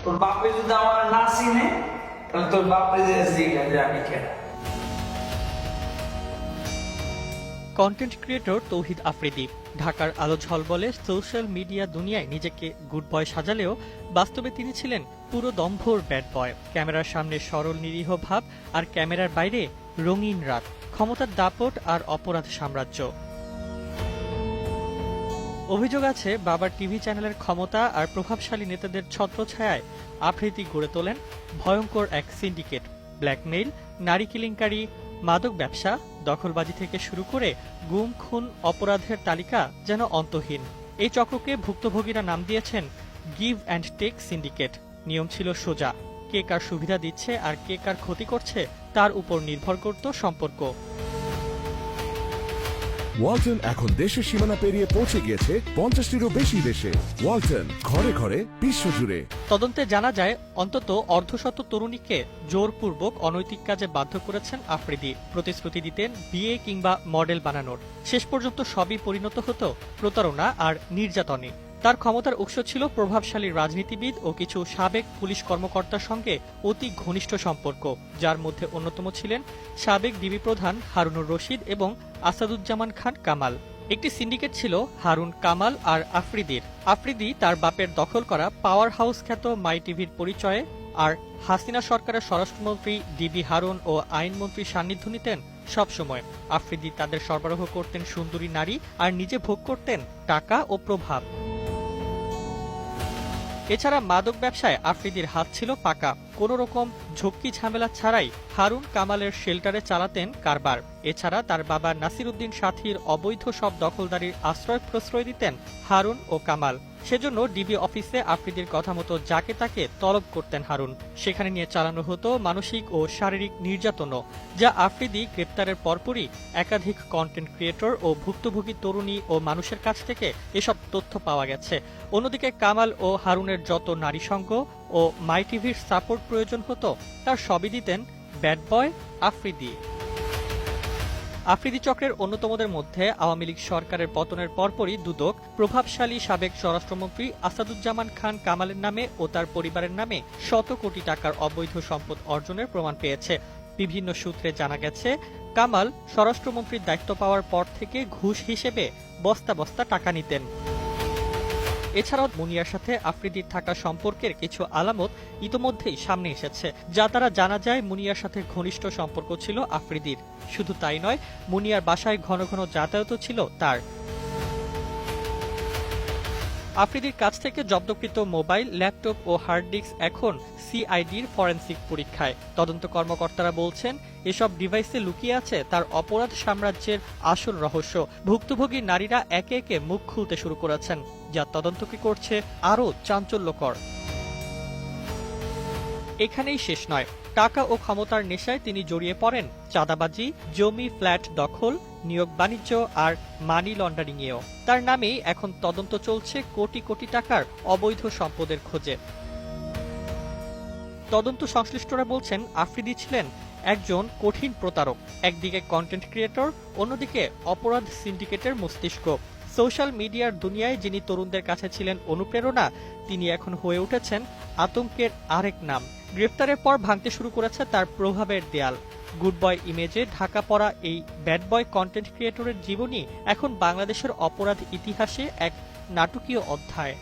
তোর বাপে যদি আমার না চিনে তাহলে তোর বাপে যে আমি কেন। কন্টেন্ট ক্রিয়েটর তৌহিদ আফ্রিদি ঢাকার আলো ঝলবলে সোশ্যাল মিডিয়া দুনিয়ায় নিজেকে গুড বয় সাজালেও বাস্তবে তিনি ছিলেন পুরো দম্ভর ব্যাড বয়। ক্যামেরার সামনে সরল নিরীহ ভাব, আর ক্যামেরার বাইরে রঙিন রাত, ক্ষমতার দাপট আর অপরাধ সাম্রাজ্য। অভিযোগ আছে বাবার টিভি চ্যানেলের ক্ষমতা আর প্রভাবশালী নেতাদের ছত্রছায়ায় আফ্রিদি গড়ে তোলেন ভয়ঙ্কর এক সিন্ডিকেট। ব্ল্যাকমেইল, নারী কেলেঙ্কারি, মাদক ব্যবসা, দখলবাজি থেকে শুরু করে গুম খুন অপরাধের তালিকা যেন অন্তহীন। এই চক্রকে ভুক্তভোগীরা নাম দিয়েছেন গিভ অ্যান্ড টেক সিন্ডিকেট। নিয়ম ছিল সোজা, কে কার সুবিধা দিচ্ছে আর কে কার ক্ষতি করছে তার উপর নির্ভর করত সম্পর্ক। ওয়ালটন এখন দেশের সীমানা পেরিয়ে পৌঁছে গিয়েছে 50টিরও বেশি দেশে। ওয়ালটন, ঘরে ঘরে বিশ্বজুড়ে। তদন্তে জানা যায় অন্তত অর্ধশত তরুণীকে জোরপূর্বক অনৈতিক কাজে বাধ্য করেছেন আফ্রিদি। প্রতিশ্রুতি দিতেন বিয়ে কিংবা মডেল বানানোর, শেষ পর্যন্ত সবই পরিণত হতো প্রতারণা আর নির্যাতনে। তার ক্ষমতার উৎস ছিল প্রভাবশালী রাজনীতিবিদ ও কিছু সাবেক পুলিশ কর্মকর্তার সঙ্গে অতি ঘনিষ্ঠ সম্পর্ক, যার মধ্যে অন্যতম ছিলেন সাবেক ডিবি প্রধান হারুনুর রশিদ এবং আসাদুজ্জামান খান কামাল। একটি সিন্ডিকেট ছিল হারুন, কামাল আর আফ্রিদির। আফ্রিদি তার বাপের দখল করা পাওয়ার হাউস খ্যাত মাই টিভির পরিচয়ে, আর হাসিনা সরকারের স্বরাষ্ট্রমন্ত্রী ডিবি হারুন ও আইনমন্ত্রীর সান্নিধ্য নিতেন সবসময়। আফ্রিদি তাদের সরবরাহ করতেন সুন্দরী নারী, আর নিজে ভোগ করতেন টাকা ও প্রভাব। এছাড়া মাদক ব্যবসায় আফ্রিদির হাত ছিল পাকা। কোন রকম ঝক্কি ঝামেলা ছাড়াই হারুন কামালের শেল্টারে চালাতেন কারবার। এছাড়া তার বাবা নাসির উদ্দিন সাথীর অবৈধ সব দখলদারির আশ্রয় প্রশ্রয় দিতেন হারুন ও কামাল। সেজন্য ডিবি অফিসে আফ্রিদির কথা মতো যাকে তাকে তলব করতেন হারুন। সেখানে নিয়ে চালানো হতো মানসিক ও শারীরিক নির্যাতনও, যা আফ্রিদি গ্রেপ্তারের পরপরই একাধিক কন্টেন্ট ক্রিয়েটর ও ভুক্তভোগী তরুণী ও মানুষের কাছ থেকে এসব তথ্য পাওয়া গেছে। অন্যদিকে কামাল ও হারুনের যত নারী সঙ্গ ও মাই টিভির সাপোর্ট প্রয়োজন হতো তার সবই দিতেন ব্যাড বয় আফ্রিদি। আফ্রিদি চক্রের অন্যতমদের মধ্যে আওয়ামী লীগ সরকারের পতনের পরপরই দুদক প্রভাবশালী সাবেক স্বরাষ্ট্রমন্ত্রী আসাদুজ্জামান খান কামালের নামে ও তার পরিবারের নামে শত কোটি টাকার অবৈধ সম্পদ অর্জনের প্রমাণ পেয়েছে। বিভিন্ন সূত্রে জানা গেছে, কামাল স্বরাষ্ট্রমন্ত্রীর দায়িত্ব পাওয়ার পর থেকে ঘুষ হিসেবে বস্তা বস্তা টাকা নিতেন। এছাড়াও মুনিয়ার সাথে আফ্রিদির থাকা সম্পর্কের কিছু আলামত ইতোমধ্যেই সামনে এসেছে, যা দ্বারা জানা যায় মুনিয়ার সাথে ঘনিষ্ঠ সম্পর্ক ছিল আফ্রিদির। শুধু তাই নয়, মুনিয়ার বাসায় ঘন ঘন যাতায়াতও ছিল তার। আফ্রিদির কাছ থেকে জব্দকৃত মোবাইল, ল্যাপটপ ও হার্ড ডিস্ক এখন সিআইডির ফরেনসিক পরীক্ষায়। তদন্ত কর্মকর্তারা বলছেন, এসব ডিভাইসে লুকিয়ে আছে তার অপরাধ সাম্রাজ্যের আসল রহস্য। ভুক্তভোগী নারীরা একে একে মুখ খুলতে শুরু করেছেন, যা তদন্তকে করছে আরও চাঞ্চল্যকর। এখানেই শেষ নয়, টাকা ও ক্ষমতার নেশায় তিনি জড়িয়ে পড়েন চাঁদাবাজি, জমি ফ্ল্যাট দখল, নিয়োগ বাণিজ্য আর মানি লন্ডারিংয়েও। তার নামেই এখন তদন্ত চলছে কোটি কোটি টাকার অবৈধ সম্পদের খোঁজে। তদন্ত সংশ্লিষ্টরা বলছেন, আফ্রিদি ছিলেন একজন কঠিন প্রতারক, একদিকে কন্টেন্ট ক্রিয়েটর, অন্যদিকে অপরাধ সিন্ডিকেটের মস্তিষ্ক। সোশ্যাল মিডিয়ার দুনিয়ায় যিনি তরুণদের কাছে ছিলেন অনুপ্রেরণা, তিনি এখন হয়ে উঠেছেন আতঙ্কের আরেক নাম। গ্রেফতারের পর ভাঙতে শুরু করেছে তার প্রভাবের দেয়াল। গুড বয় ইমেজে ঢাকা পড়া এই ব্যাড বয় কন্টেন্ট ক্রিয়েটরের জীবনী এখন বাংলাদেশের অপরাধ ইতিহাসে এক নাটকীয় অধ্যায়।